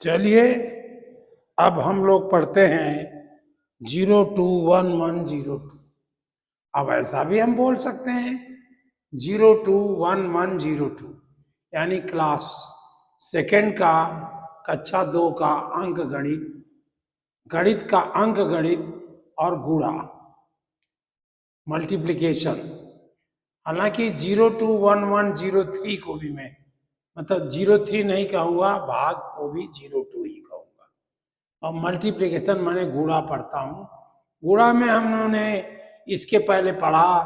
चलिए अब हम लोग पढ़ते हैं 021102। अब ऐसा भी हम बोल सकते हैं 021102, यानी क्लास सेकेंड का कक्षा 2 का अंक गणित, गणित का अंक गणित और गुणा, मल्टीप्लिकेशन। हालांकि 021103 को भी मैं मतलब 03 नहीं कहूँगा, भाग को भी 02 ही कहूँगा। और मल्टीप्लिकेशन माने गुणा पढ़ता हूँ। गुणा में हम लोगों ने इसके पहले पढ़ा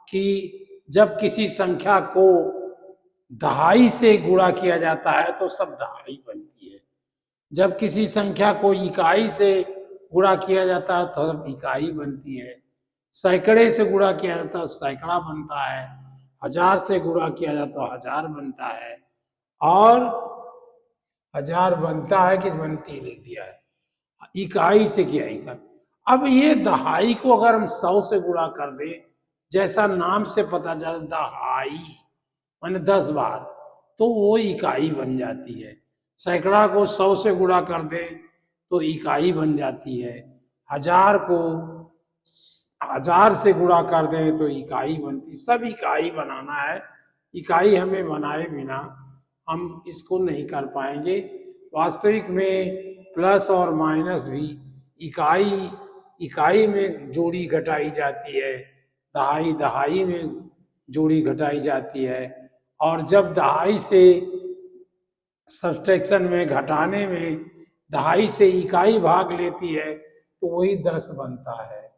कि जब किसी संख्या को दहाई से गुणा किया जाता है तो सब दहाई बनती है। जब किसी संख्या को इकाई से गुणा किया जाता है तो सब इकाई बनती है। सैकड़े से गुणा किया जाता है सैकड़ा बनता है। हजार से गुणा किया जाता है हजार बनता है। और हजार बनता है कि बनती लिख दिया है, इकाई से किया इकाई। अब ये दहाई को अगर हम 100 से गुणा कर दे, जैसा नाम से पता चला दहाई माने 10 बार, तो वो इकाई बन जाती है। सैकड़ा को 100 से गुणा कर दे तो इकाई बन जाती है। हजार को हजार से गुणा कर दे तो इकाई बनती। सब इकाई बनाना है। इकाई हमें बनाए बिना हम इसको नहीं कर पाएंगे। वास्तविक में प्लस और माइनस भी इकाई इकाई में जोड़ी घटाई जाती है, दहाई दहाई में जोड़ी घटाई जाती है। और जब दहाई से सब्सट्रैक्शन में घटाने में दहाई से इकाई भाग लेती है तो वही 10 बनता है।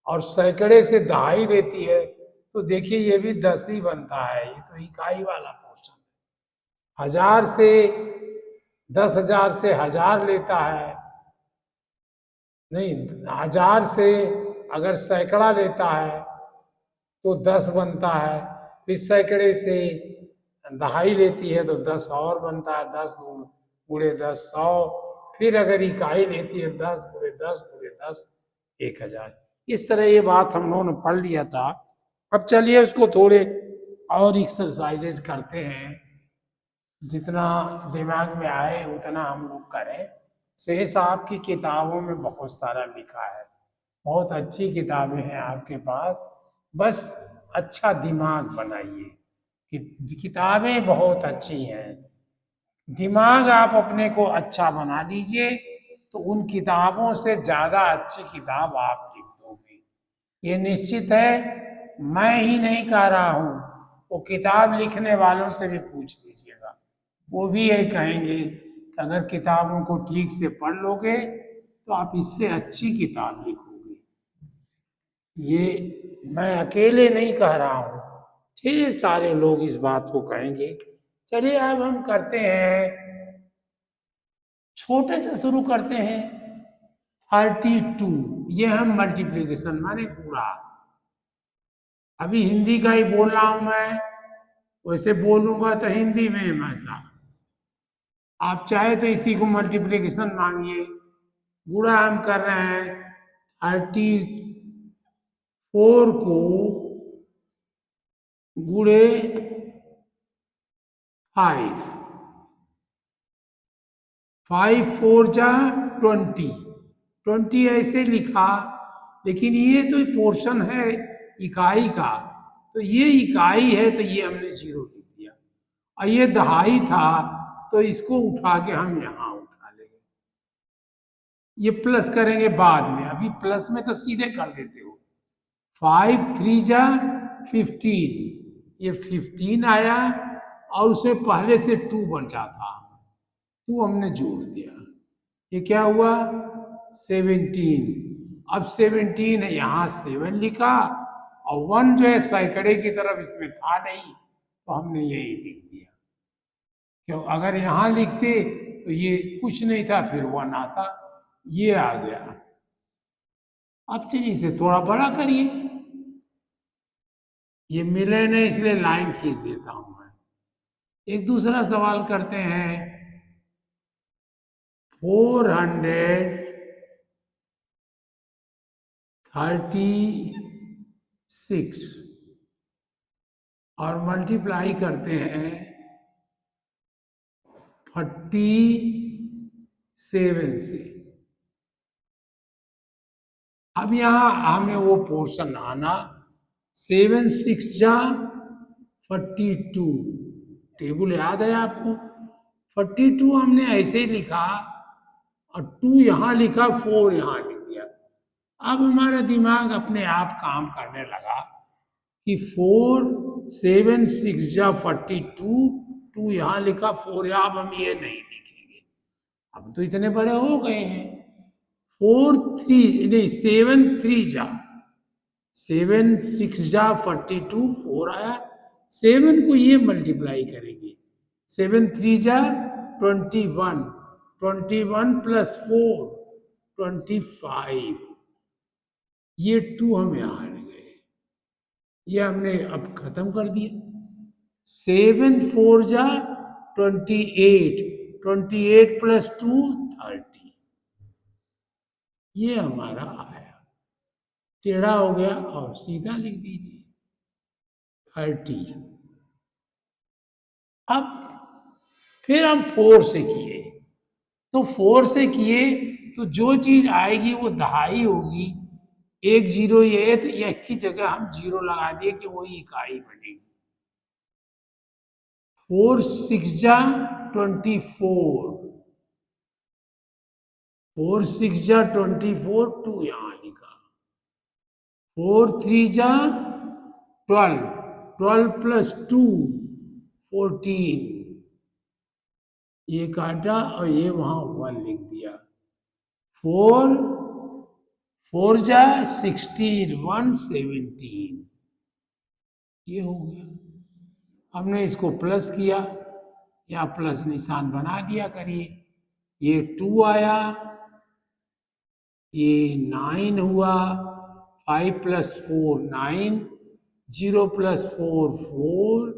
और सैकड़े से दहाई लेती है तो देखिए ये भी 10 ही बनता है। ये तो इकाई वाला पोर्शन है। हजार से 10,000 से हजार लेता है, नहीं, हजार से अगर सैकड़ा लेता है तो 10 बनता है। फिर सैकड़े से दहाई लेती है तो 10 और बनता है, 10 गुणे 10 100। फिर अगर इकाई लेती है 10 गुणे 10 गुणे 10 1000। इस तरह ये बात हम लोगों ने पढ़ लिया था। अब चलिए उसको थोड़े और एक्सरसाइजेज करते हैं, जितना दिमाग में आए उतना हम लोग करें। शेष आपकी किताबों में बहुत सारा लिखा है, बहुत अच्छी किताबें हैं आपके पास। बस अच्छा दिमाग बनाइए कि किताबें बहुत अच्छी हैं। दिमाग आप अपने को अच्छा बना लीजिए तो उन किताबों से ज्यादा अच्छी किताब आप लिख दोगे, ये निश्चित है। मैं ही नहीं कह रहा हूं, वो किताब लिखने वालों से भी पूछ लीजिएगा, वो भी यही कहेंगे कि अगर किताबों को ठीक से पढ़ लोगे तो आप इससे अच्छी किताब लिखोगे। ये मैं अकेले नहीं कह रहा हूं, ढेर सारे लोग इस बात को कहेंगे। चलिए अब हम करते हैं, छोटे से शुरू करते हैं। 32, ये हम मल्टीप्लीकेशन माने गुणा। अभी हिंदी का ही बोल रहा हूं मैं, वैसे बोलूंगा तो हिंदी में वैसा। आप चाहे तो इसी को मल्टीप्लीकेशन मांगिए। गुणा हम कर रहे हैं 34 को गुणे 5, 5 4 जा 20, 20 ऐसे लिखा, लेकिन ये तो पोर्शन है इकाई का, तो ये इकाई है तो ये हमने जीरो लिख दिया। और ये दहाई था तो इसको उठा के हम यहां उठा लेंगे। ये प्लस करेंगे बाद में, अभी प्लस में तो सीधे कर देते हो। 5 3 जा 15, ये 15 आया और उसमें पहले से 2 बचा था, 2 हमने जोड़ दिया, ये क्या हुआ 17। अब 17 है, यहाँ 7 लिखा और 1 जो है सैकड़े की तरफ इसमें था नहीं तो हमने यही लिख दिया। क्यों, अगर यहां लिखते तो ये कुछ नहीं था, फिर 1 आता, ये आ गया। अब चलिए इसे थोड़ा बड़ा करिए, ये मिले नहीं इसलिए लाइन खींच देता हूं मैं। एक दूसरा सवाल करते हैं। 436 और मल्टीप्लाई करते हैं 40 7 से। अब यहाँ हमें वो पोर्शन आना, 7 6 जा 42। टेबल याद है आपको? 42 हमने ऐसे ही लिखा और 2 यहाँ लिखा, 4 यहाँ लिख दिया। अब हमारा दिमाग अपने आप काम करने लगा कि 4 7 6 जा 42, 2 यहाँ लिखा, 4 यहाँ। अब हम ये नहीं लिखेंगे, अब तो इतने बड़े हो गए हैं। 4 3 नहीं, 7 3 जा 7 6 जा 42, 4 आया। 7 को ये मल्टीप्लाई करेंगे, 7 3 जा 21, 21 प्लस 4 25। ये 2 हम यहाँ आ गए, ये हमने अब खत्म कर दिया। 7 4 जा 28, 28 प्लस 2 30। ये हमारा आया, टेढ़ा हो गया और सीधा लिख दीजिए 30। अब फिर हम 4 से किए, तो 4 से किए तो जो चीज आएगी वो दहाई होगी। एक जीरो ये, तो इसकी जगह हम जीरो लगा दिए कि वही इकाई बनेगी। 4 6 जा 24, 4 6 जा 24, 2 यहाँ लिखा। 4 3 जा 12, 12 प्लस 2 14। ये काटा और ये वहां 1 लिख दिया। 4 4 जा 16, 1 17। ये हो गया। हमने इसको प्लस किया या प्लस निशान बना दिया करिए। ये 2 आया, ये 9 हुआ, 5 प्लस 4 9, 0 प्लस 4 4,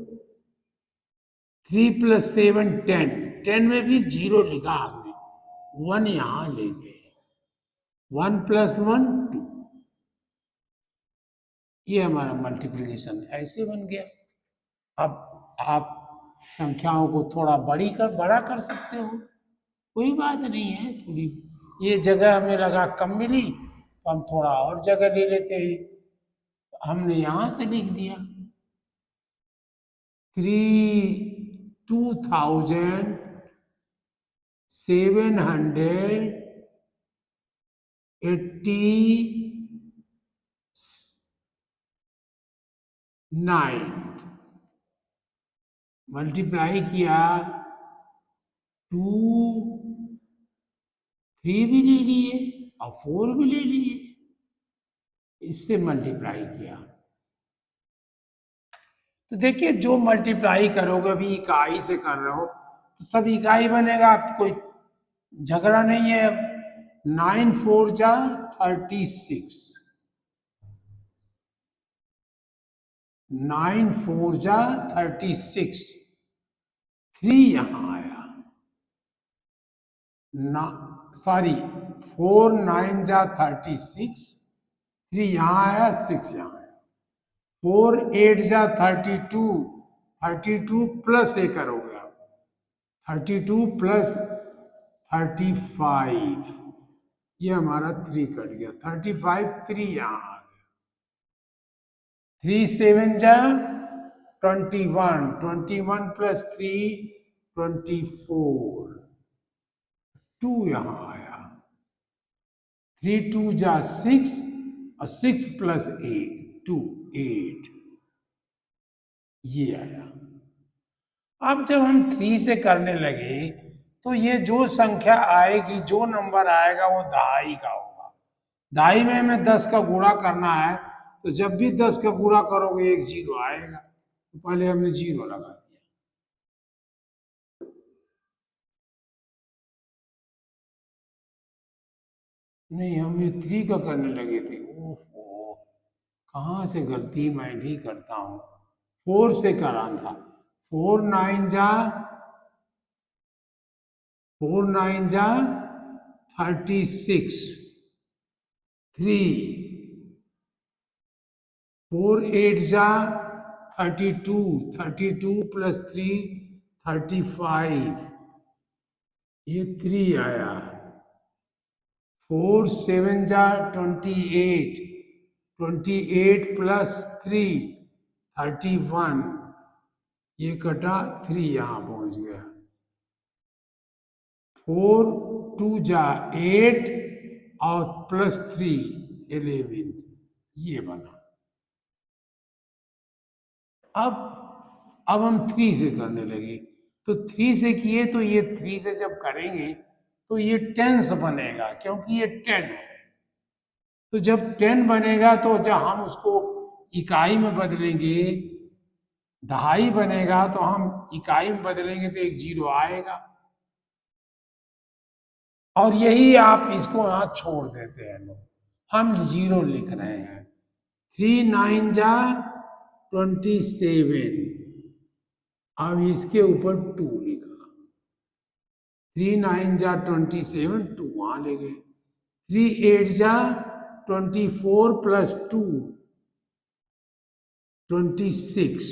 3 प्लस 7 10। 10 में भी जीरो लिखा हमने, 1 यहां ले गए। 1 प्लस 1 2। ये हमारा मल्टीप्लिकेशन ऐसे बन गया। अब आप संख्याओं को थोड़ा बड़ा कर सकते हो, कोई बात नहीं है। थोड़ी ये जगह हमें लगा कम मिली तो हम थोड़ा और जगह ले लेते हैं, हमने यहां से लिख दिया 2789 मल्टीप्लाई किया, 2 3 भी ले लिए और 4 भी ले लिए, इससे मल्टीप्लाई किया। तो देखिए जो मल्टीप्लाई करोगे, अभी इकाई से कर रहे हो तो सब इकाई बनेगा, आप कोई झगड़ा नहीं है। 9 4 जा 36, 9 4 जा 36, 3 यहां आया ना, सॉरी 4 9 जा 36, 3 यहां आया, 6 यहां आया। 4 8 जा 32, 32 प्लस एक करोगे आप, 32 प्लस 35, ये हमारा 3 कट गया, 35 3 यहां आ गया। 3 7 जा 21, 21 प्लस 3 24, 2 यहां आया। 3 2 जा 6 और 6 प्लस 8 2 8, ये आया। अब जब हम 3 से करने लगे तो ये जो संख्या आएगी, जो नंबर आएगा वो दहाई का होगा। दहाई में हमें 10 का गुणा करना है, तो जब भी 10 का गुणा करोगे एक जीरो आएगा, तो पहले हमने जीरो लगा दिया। नहीं, हम ये 3 का करने लगे थे। ओहो, कहाँ से गलती मैं भी करता हूँ। 4 से करा था। 4 9 जा 4 9 जा 36, 3 4 8 जा 32, 32 प्लस 3 35, ये 3 आया। 4 7 जा 28, 28 प्लस 3 31, ये कटा 3 यहाँ पहुंच गया। 4 2 जा 8 और प्लस 3 11, ये बना। अब हम 3 से करने लगे, तो 3 से किए तो ये 3 से जब करेंगे तो ये टेंस बनेगा, क्योंकि ये 10 है। तो जब 10 बनेगा तो जब हम उसको इकाई में बदलेंगे, दहाई बनेगा, तो हम इकाई में बदलेंगे तो एक जीरो आएगा। और यही आप इसको यहां छोड़ देते हैं लोग, हम जीरो लिख रहे हैं। 3 9 जा 27, अब इसके ऊपर 2 लिखा। 3 9 जा 27, 2 वहां ले गए। 3 8 जा 24 प्लस 2 26,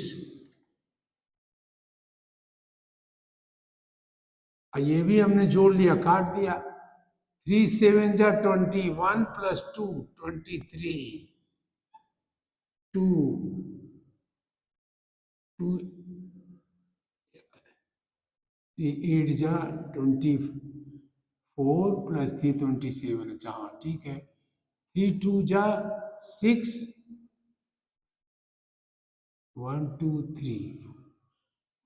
ये भी हमने जोड़ लिया, काट दिया। 3 7 जा 21 प्लस 2 23, 2 2 8 जा 24 प्लस 3 27, अच्छा हाँ ठीक है। 3 2 जा 6, 1 2 3,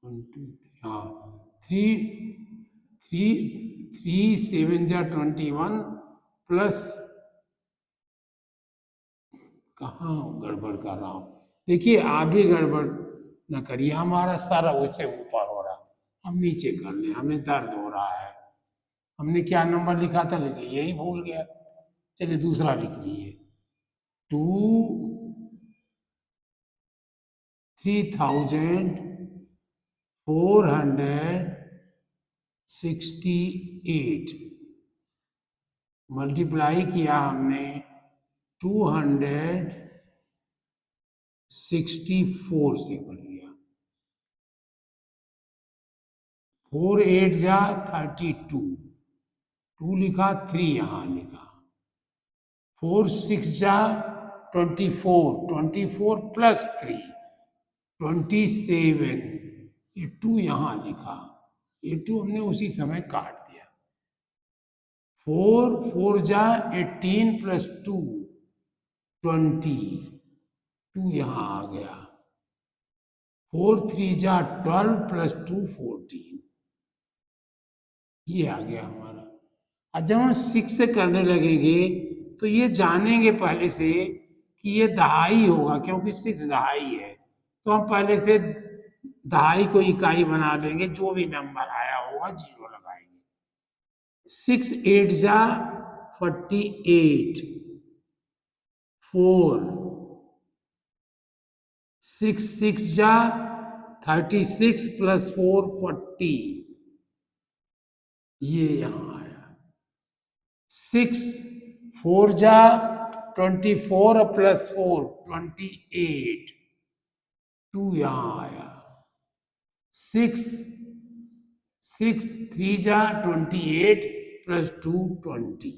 1 2 3, हाँ 3 3 3 7 जा 21 प्लस, कहाँ गड़बड़ कर रहा हूँ, देखिए आप भी गड़बड़ न करिए, हमारा सारा उससे ऊपर हो रहा, हम नीचे कर लें, हमें दर्द हो रहा है। हमने क्या नंबर लिखा था, लिखिए यही भूल गया। चलिए दूसरा लिख लिए। 2368 मल्टीप्लाई किया हमने 264 से कर लिया। 4 8 जा 32, 2 लिखा, 3 यहां लिखा। 4 6 जा 24, 24 प्लस 3 27, ये 2 यहां लिखा, ये 2 हमने उसी समय काट दिया। 4 4 जा 18 प्लस 2 20, 2 यहां आ गया। 4 3 जा 12 प्लस 2 14, ये आ गया हमारा। और जब हम 6 से करने लगेंगे तो ये जानेंगे पहले से कि ये दहाई होगा, क्योंकि 6 दहाई है, तो हम पहले से दहाई को इकाई बना लेंगे, जो भी नंबर आया होगा जीरो लगाएंगे। 6 8 जा 48, 4 6 6 जा 36 प्लस 4 40, ये यहां आया। 6 4 जा 24 प्लस 4 28, 2 यहां आया। 6 6 3 जा 28 प्लस 2 20।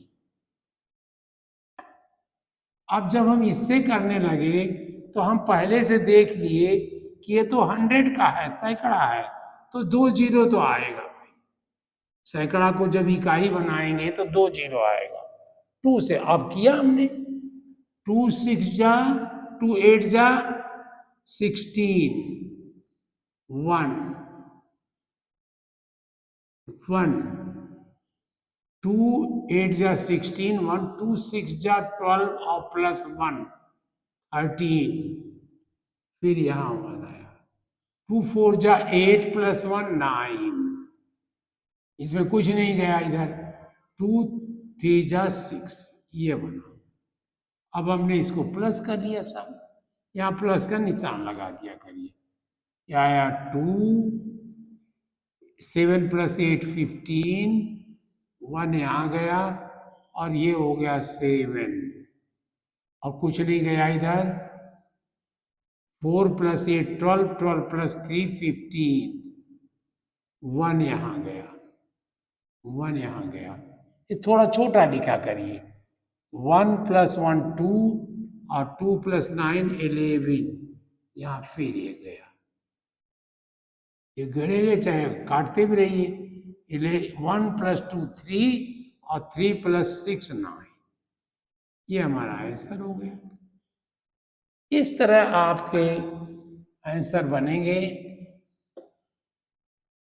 अब जब हम इससे करने लगे तो हम पहले से देख लिए कि ये तो 100 का है, सैकड़ा है, तो 2 जीरो तो आएगा भाई। सैकड़ा को जब इकाई बनाएंगे तो 2 जीरो आएगा। 2 से अब किया हमने, 2 6 जा 2 8 जा 16, 1 1 2 8 जा 16, 1 2 6 जा 12 और प्लस 1 13, फिर यहां 1 आया। 2 4 जा 8 प्लस 1 9, इसमें कुछ नहीं गया इधर। 2 3 जा 6, ये बना। अब हमने इसको प्लस कर लिया सब, यहाँ प्लस का निशान लगा दिया करिए। यह आया 2 7 प्लस 8 15, 1 यहाँ गया और ये हो गया 7, और कुछ नहीं गया इधर। 4 प्लस 8 12, 12 प्लस 3 15, 1 यहाँ गया। 1 यहाँ गया, ये थोड़ा छोटा लिखा करिए। 1 + 1 2 और 2 + 9 11, यहाँ फिर ये गया, ये गड़ेगे चाहे काटते भी रहिए। 1 + 2 3 और 3 + 6 9, ये हमारा आंसर हो गया। इस तरह आपके आंसर बनेंगे।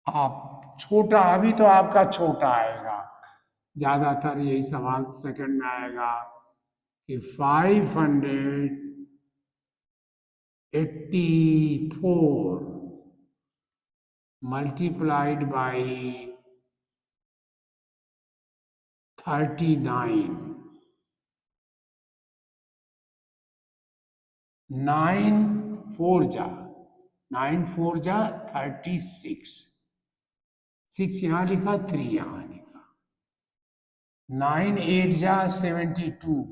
आप छोटा, अभी तो आपका छोटा आएगा, ज्यादातर यही सवाल सेकंड में आएगा कि 584 मल्टीप्लाइड बाई 39, 9 4 जा 36, 6 यहाँ लिखा, 3 यहाँ लिखा, 9 8 जा 72,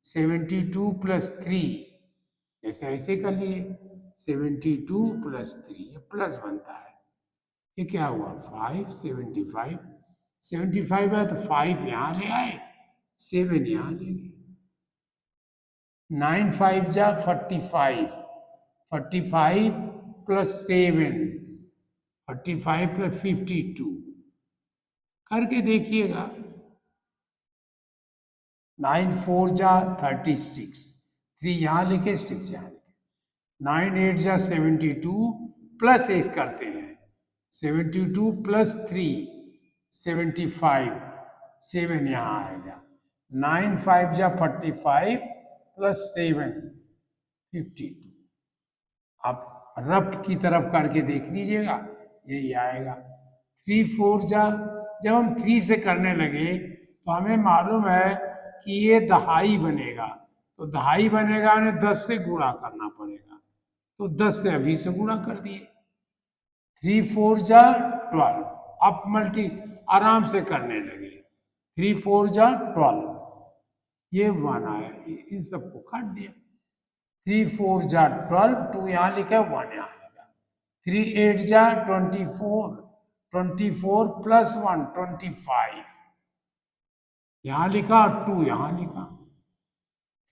72 + 3, ऐसे ऐसे कर लिए, 72 + 3, ये प्लस बनता है, ये क्या हुआ 5 75, 75 है तो 5 यहाँ ले आए, 7 यहाँ ले गए, 9 5 जा 45, 45 + 7, 45 + 52, करके देखिएगा। 9 4 जा 36, 3 यहाँ लिखे, 6 यहाँ लिखे, 9 8 जा 72 प्लस 1 करते हैं, 72 + 3 75, 7 यहाँ आएगा, 9 5 जा 45 + 7 52, आप रफ की तरफ करके देख लीजिएगा, यही आएगा। 3 4 जा, जब हम 3 से करने लगे तो हमें मालूम है कि ये दहाई बनेगा, तो दहाई बनेगा उन्हें 10 से गुणा करना पड़ेगा, तो 10 से अभी से गुणा कर दिए। 3 4 जा 12, अब मल्टी आराम से करने लगे, 3 4 जा 12, ये 1 आया, इन सबको काट दिया। 3 4 जा 12, 2 यहाँ लिखा, 1 यहाँ लिखा, 3 8 जा 24, 24 + 1 25 यहाँ लिखा, 2 यहाँ लिखा,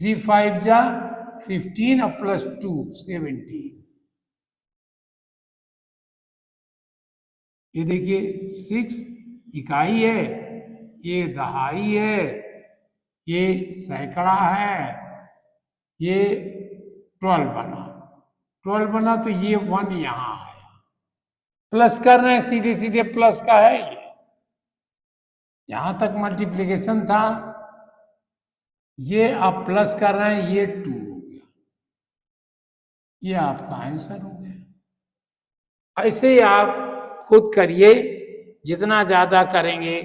3 5 जा 15 और +2 17, ये देखिए 6 इकाई है, ये दहाई है, ये सैकड़ा है, ये 12 बना, 12 बना तो ये 1 यहाँ आया, प्लस कर रहे हैं, सीधे सीधे प्लस का है ये, यहां तक मल्टीप्लिकेशन था, ये आप प्लस कर रहे हैं, ये 2 हो गया, ये आपका आंसर हो गया। ऐसे ही आप खुद करिए, जितना ज्यादा करेंगे।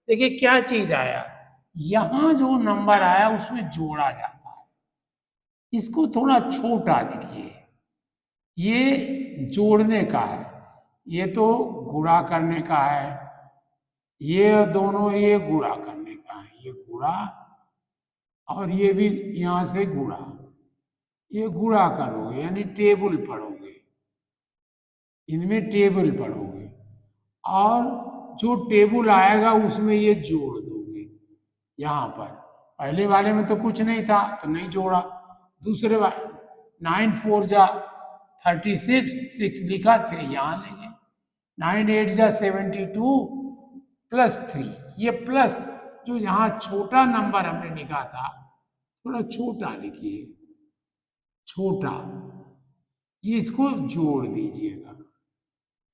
देखिए क्या चीज आया, यहां जो नंबर आया उसमें जोड़ा जाता है, इसको थोड़ा छोटा लिखिए, ये जोड़ने का है, ये तो गुणा करने का है, ये दोनों ये गुणा करने का है, ये गुणा और ये भी यहां से गुणा, ये गुणा करोगे यानी टेबल पढ़ोगे, इनमें टेबल पढ़ोगे, और जो टेबल आएगा उसमें ये जोड़ दोगे। यहां पर पहले वाले में तो कुछ नहीं था तो नहीं जोड़ा, दूसरे वाले 9 4 जा 36, 6 लिखा, 3 यहां लेंगे, 9 8 जा 72 + 3, ये प्लस जो यहाँ छोटा नंबर हमने लिखा था, थोड़ा छोटा लिखिए, छोटा, ये इसको जोड़ दीजिएगा,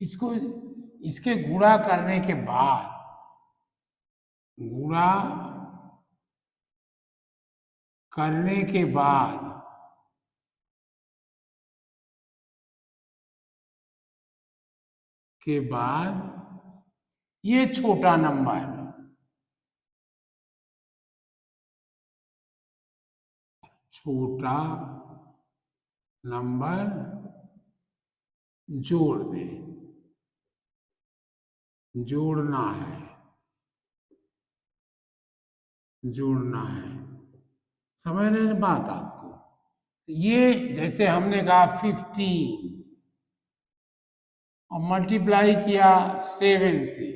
इसको इसके गुणा करने के बाद, गुणा करने के बाद ये छोटा नंबर, छोटा नंबर जोड़ दे, जोड़ना है, जोड़ना है, समझ रहे हैं बात आपको। ये जैसे हमने कहा 15 और मल्टीप्लाई किया 7 से,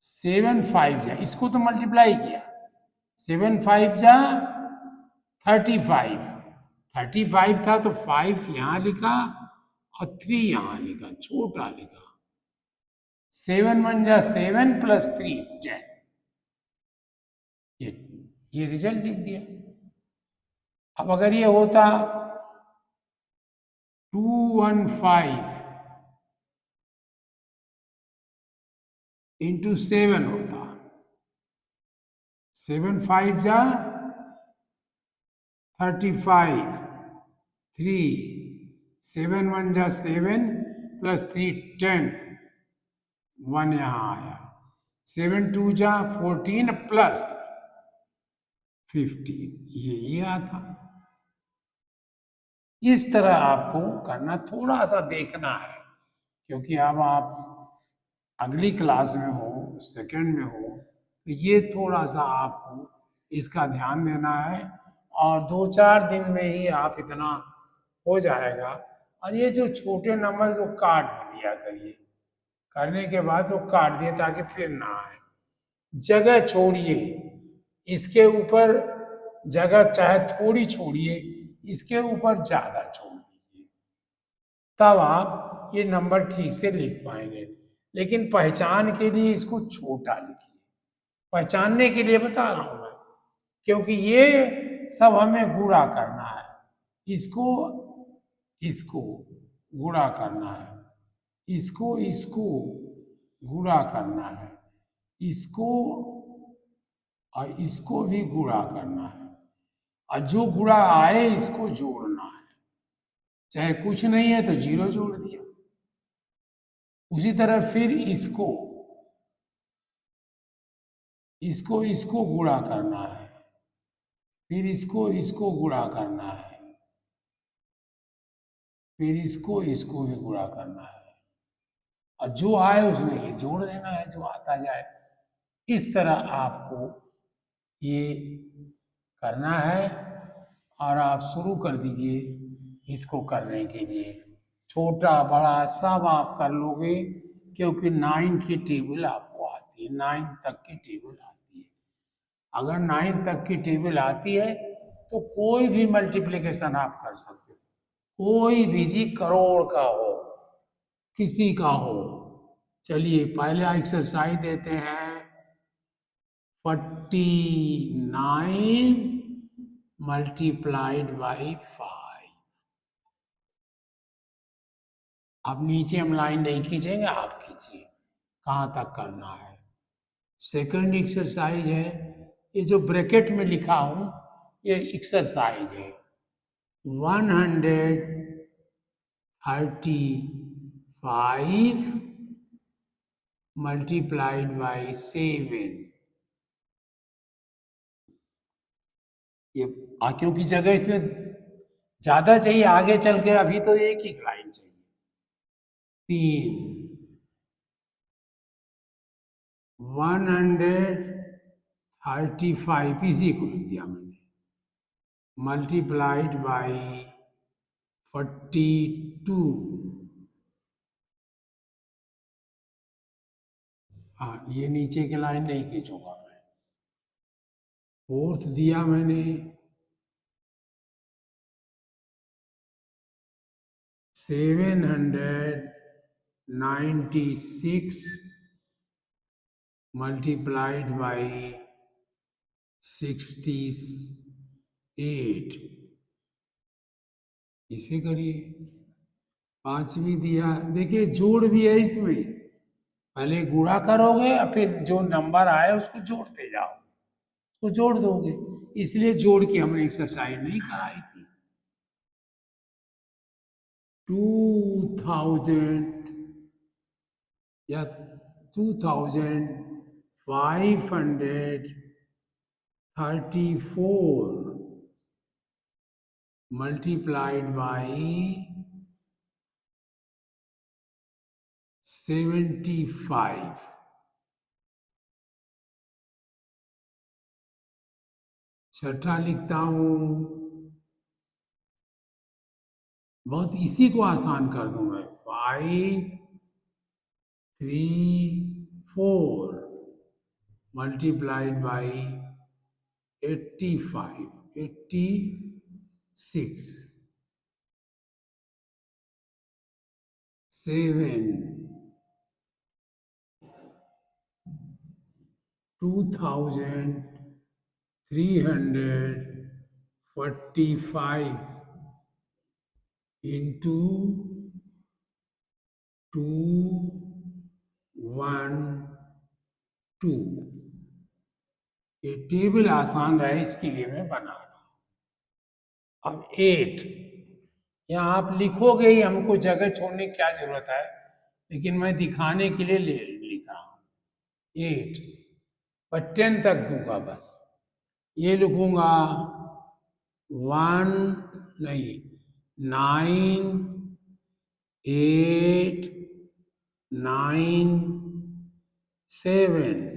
7 5 जा, इसको तो मल्टीप्लाई किया, 7 5 जा 35, 35 था तो 5 यहां लिखा और 3 यहां लिखा, छोटा लिखा। 7 1 जा 7 प्लस 3 10, ये ये रिजल्ट लिख दिया। अब अगर ये होता 215 इंटू 7 होता, 7 5 जा 35, 3, 7 1 जा 7 प्लस 3 10, 1 यहाँ आया, 7 2 जा 14 प्लस 15, ये आता। इस तरह आपको करना, थोड़ा सा देखना है, क्योंकि अब आप अगली क्लास में हो, सेकंड में हो, तो ये थोड़ा सा आपको इसका ध्यान देना है, और 2 4 दिन में ही आप इतना हो जाएगा। और ये जो छोटे नंबर जो काट दिया करिए, करने के बाद वो काट दिए ताकि फिर ना आए। जगह छोड़िए, इसके ऊपर जगह चाहे थोड़ी छोड़िए, इसके ऊपर ज्यादा छोड़ दीजिए, तब आप ये नंबर ठीक से लिख पाएंगे। लेकिन पहचान के लिए इसको छोटा लिखिए, पहचानने के लिए बता रहा हूं मैं, क्योंकि ये सब हमें गुणा करना है, इसको इसको गुणा करना है, इसको इसको गुणा करना है, इसको और इसको भी गुणा करना है, और जो गुणा आए इसको जोड़ना है। चाहे कुछ नहीं है तो 0 जोड़ दिया। उसी तरह फिर इसको इसको इसको गुणा करना है, फिर इसको इसको गुणा करना है, फिर इसको इसको भी गुणा करना है, और जो आए उसमें ये जोड़ देना है, जो आता जाए। इस तरह आपको ये करना है, और आप शुरू कर दीजिए इसको करने के लिए। छोटा बड़ा सब आप कर लोगे, क्योंकि 9 की टेबल आपको आती है, 9 तक की टेबल आती है। अगर 9 तक की टेबल आती है तो कोई भी मल्टीप्लिकेशन आप कर सकते हो, कोई भी जी, करोड़ का हो, किसी का हो। चलिए पहले एक्सरसाइज देते हैं, 49 मल्टीप्लाइड बाई 5। अब नीचे हम लाइन नहीं खींचेंगे, आप खींचिए कहाँ तक करना है। सेकंड एक्सरसाइज है, ये जो ब्रैकेट में लिखा हूं ये एक्सरसाइज है। 135 मल्टीप्लाइड बाई 7। ये क्योंकि जगह इसमें ज्यादा चाहिए, आगे चल के अभी तो एक ही लाइन चाहिए। 3 135 इसी को लिख दिया मैंने, मल्टीप्लाइड बाई 42। हाँ, ये नीचे की लाइन नहीं खींचूंगा मैं। फोर्थ दिया मैंने 796 मल्टीप्लाइड बाई 68, इसे करिए। पांचवी दिया, देखिए जोड़ भी है इसमें, पहले गुणा करोगे और फिर जो नंबर आए उसको जोड़ते जाओ, उसको जोड़ दोगे, इसलिए जोड़ के हमने एक्सरसाइज नहीं कराई थी। 2000 या 2534 मल्टीप्लाइड बाई 75। छठा लिखता हूं, बहुत इसी को आसान कर दूं मैं, 5 3 4 multiplied by 85, 86, 7, 2345 into 212। ये टेबल आसान रहे इसके लिए मैं बना रहा हूं। अब 8 यहाँ आप लिखोगे ही, हमको जगह छोड़ने की क्या जरूरत है, लेकिन मैं दिखाने के लिए लिख रहा हूं 8, पर 10 तक दूंगा बस। ये लिखूंगा 1 नहीं, 9, 8, 9, 7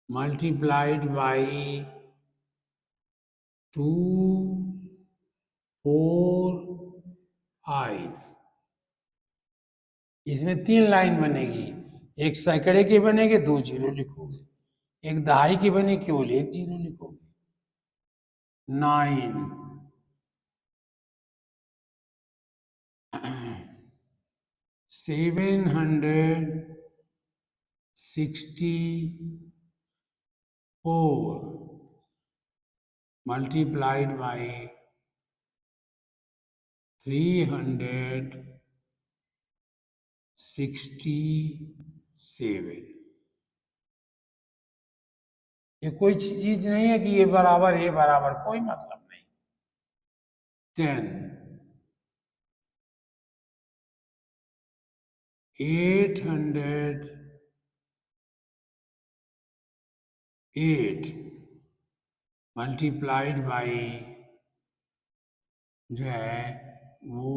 multiplied by 2, 4, 5। इसमें 3 लाइन बनेगी, एक सैकड़े की बनेगी 2 जीरो लिखोगे, एक दहाई की बने केवल 1 जीरो लिखोगे। 9, 764 multiplied by 367। ये कोई चीज नहीं है कि ये बराबर कोई मतलब नहीं। 10, 808 मल्टीप्लाइड बाई जो है वो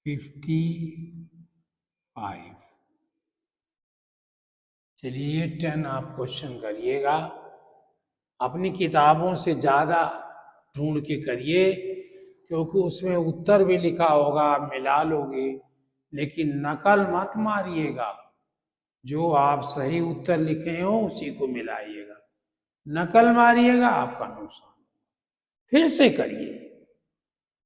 55। चलिए ये 10 आप क्वेश्चन करिएगा, अपनी किताबों से ज़्यादा ढूंढ के करिए, क्योंकि उसमें उत्तर भी लिखा होगा, आप मिला लोगे, लेकिन नकल मत मारिएगा। जो आप सही उत्तर लिखे हो उसी को मिलाइएगा, नकल मारिएगा आपका नुकसान। फिर से करिए,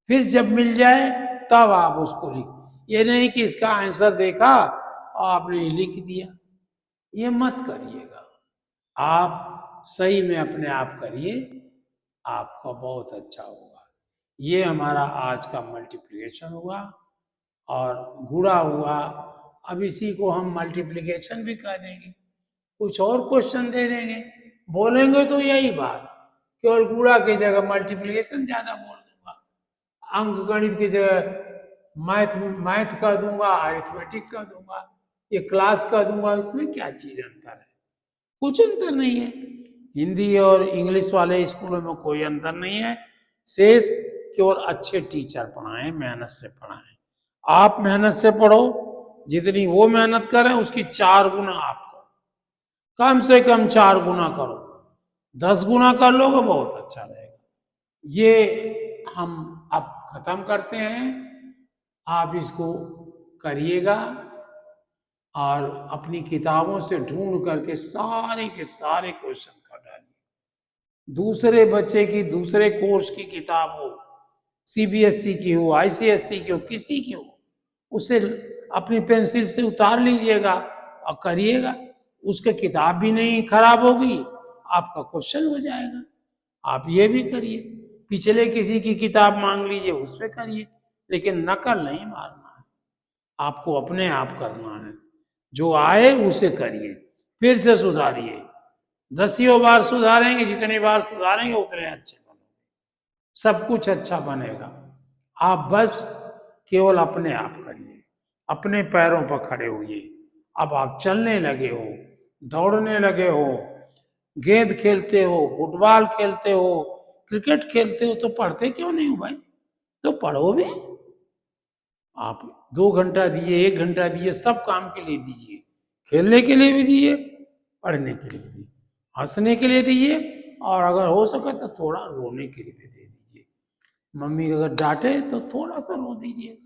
फिर जब मिल जाए तब आप उसको लिख, ये नहीं कि इसका आंसर देखा और आपने लिख दिया, ये मत करिएगा। आप सही में अपने आप करिए, आपका बहुत अच्छा होगा। ये हमारा आज का मल्टीप्लिकेशन हुआ और गुणा हुआ। अब इसी को हम मल्टीप्लिकेशन भी कर देंगे, कुछ और क्वेश्चन दे देंगे, बोलेंगे तो यही बात, केवल गुणा की जगह मल्टीप्लिकेशन ज्यादा बोल दूंगा, अंक गणित की जगह मैथ का दूंगा, अरिथमेटिक का दूंगा, ये क्लास का दूंगा। इसमें क्या चीज अंतर है? कुछ अंतर नहीं है। हिंदी और इंग्लिश वाले स्कूलों में कोई अंतर नहीं है, शेष केवल अच्छे टीचर पढ़ाएं, मेहनत से पढ़ाएं। आप मेहनत से पढ़ो, जितनी वो मेहनत करें उसकी 4 गुना आप करो, कम से कम 4 गुना करो, 10 गुना कर लोगे बहुत अच्छा रहेगा। ये हम अब खत्म करते हैं, आप इसको करिएगा और अपनी किताबों से ढूंढ करके सारे के सारे क्वेश्चन कर डालिए। दूसरे बच्चे की दूसरे कोर्स की किताब हो, सीबीएसई की हो, आईसीएसई की हो, किसी की हो, उसे अपनी पेंसिल से उतार लीजिएगा और करिएगा। उसकी किताब भी नहीं खराब होगी, आपका क्वेश्चन हो जाएगा। आप ये भी करिए, पिछले किसी की किताब मांग लीजिए, उस पर करिए, लेकिन नकल नहीं मारना है, आपको अपने आप करना है। जो आए उसे करिए, फिर से सुधारिए। 10 बार सुधारेंगे, जितनी बार सुधारेंगे उतने अच्छे बनोगे, सब कुछ अच्छा बनेगा। आप बस केवल अपने आप करिए, अपने पैरों पर खड़े होइए। अब आप चलने लगे हो, दौड़ने लगे हो, गेंद खेलते हो, फुटबॉल खेलते हो, क्रिकेट खेलते हो, तो पढ़ते क्यों नहीं हो भाई? तो पढ़ो भी। आप 2 घंटा दीजिए, 1 घंटा दीजिए, सब काम के लिए दीजिए, खेलने के लिए भी दीजिए, पढ़ने के लिए भी दीजिए, हंसने के लिए दीजिए, और अगर हो सके तो थोड़ा रोने के लिए भी दे दीजिए। मम्मी अगर डांटे तो थोड़ा सा रो दीजिए,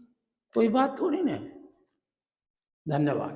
कोई बात थोड़ी ना है। धन्यवाद।